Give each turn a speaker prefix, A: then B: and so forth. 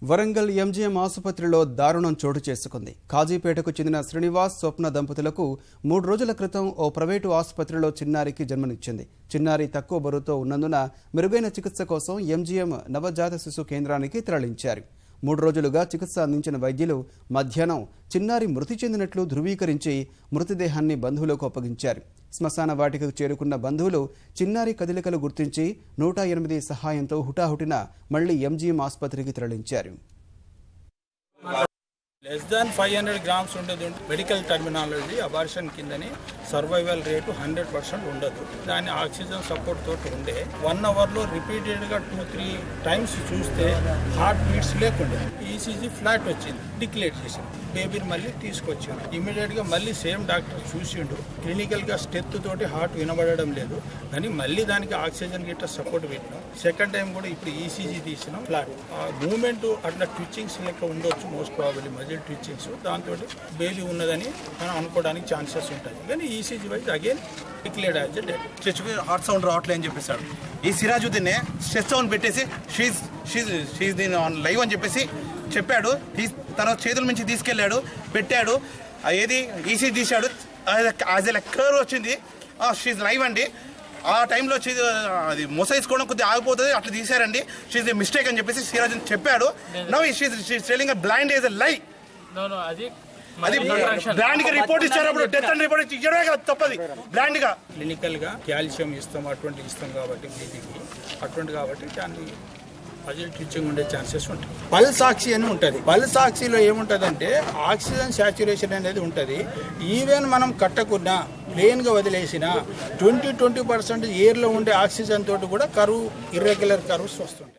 A: Warangal MGM ఆసుపత్రిలో దారుణం చోటు చేసుకుంది. కాజీపేటకు చెందిన శ్రీనివాస్ స్వప్న దంపతులకు 3 రోజుల క్రితం ఓ ప్రైవేటు ఆసుపత్రిలో చిన్నారికి జన్మనిచ్చింది. చిన్నారి తక్కువ బరువుతో ఉన్నందున మెరుగైన చికిత్స కోసం ఎంజీఎం నవజాత శిశు కేంద్రానికి తరలించారు. 3 రోజులుగా చికిత్స అందించిన వైద్యులు మధ్యాహ్నం చిన్నారి మృతి చెందినట్లు ధృవీకరించి మృతదేహాన్ని బంధువులకు అప్పగించారు. శ్మశాన వాటికకు చేరుకున్న బంధువులు చిన్నారి కదలికలు గుర్తించి 108 సహాయంతో హుటాహుటిన మళ్లీ ఎంజీఎం ఆసుపత్రికి తరలించారు.
B: లెస్ దాన్ 500 grams ఉండదు. మెడికల్ టర్మినాలజీ అబార్షన్ కిందని సర్వైవల్ రేటు 100% ఉండదు. దాని ఆక్సిజన్ సపోర్ట్ తోటి ఉండే 1 అవర్లో రిపీటెడ్గా 2-3 టైమ్స్ చూస్తే హార్ట్ బీట్స్ లేకుండా ఈసీజీ ఫ్లాట్ వచ్చింది. డిక్లేర్ చేసింది. బేబీని మళ్ళీ తీసుకొచ్చాను. ఇమీడియట్గా మళ్ళీ సేమ్ డాక్టర్ చూసిండు. క్లినికల్గా స్టెత్ తోటి హార్ట్ వినబడడం లేదు కానీ మళ్ళీ దానికి ఆక్సిజన్ గిట్ట సపోర్ట్ పెట్టినాం. సెకండ్ టైం కూడా ఇప్పుడు ఈసీజీ తీసినాం. ఫ్లాట్ మూమెంట్ అట్లా ట్విచ్చింగ్స్ లెక్క ఉండొచ్చు. మోస్ట్ ప్రాబబ్లీ మజిల్ ట్విచ్చింగ్స్, దాంతో బేబీ ఉన్నదని మనం అనుకోవడానికి ఛాన్సెస్ ఉంటాయి. కానీ ECG wise again declared as dead.
C: చచ్చిపోయి హార్ట్ సౌండ్ రావట్లేదు అని చెప్పేశాడు. ఈ సిరాజుద్దీన్ స్ట్రెస్ సౌండ్ పెట్టేసి షీజ్ దీని ఆన్ లైవ్ అని చెప్పేసి చెప్పాడు. తన చేతుల నుంచి తీసుకెళ్ళాడు, పెట్టాడు. ఏది ఈసీ తీశాడు. యాజ్ ఎ కర్వ్ వచ్చింది. షీజ్ లైవ్ అండి. ఆ టైంలో వచ్చి అది మొసైసుకోవడం కొద్దిగా ఆగిపోతుంది, అట్లా తీశారండి. షీజ్ మిస్టేక్ అని చెప్పేసి సిరాజ్ చెప్పాడు. Now she's telling a blind is a లై. అది బ్రాండ్ గా రిపోర్ట్ ఇచ్చారు. అప్పుడు డెత్ అండ్ రిపోర్ట్ ఇచ్చడమే కదా తప్పది. బ్రాండ్ గా
B: క్లినికల్ గా కాల్షియం ఇస్తాం, అటువంటి ఇస్తాం కాబట్టి బేబీకి అటువంటి కాబట్టి దాన్ని మజిల్ ట్విచ్చింగ్ ఉండే ఛాన్సెస్ ఉంటాయి. పల్స్ ఆక్సీ అని ఉంటుంది. పల్స్ ఆక్సీలో ఏముంటుందంటే ఆక్సిజన్ సాచ్యురేషన్ అనేది ఉంటుంది. ఈవెన్ మనం కట్టకున్నా ప్లేన్గా వదిలేసిన 20% ఎయిర్లో ఉండే ఆక్సిజన్ తోటి కూడా కరువు ఇర్రెగ్యులర్ కర్వ్స్ వస్తుంటాయి.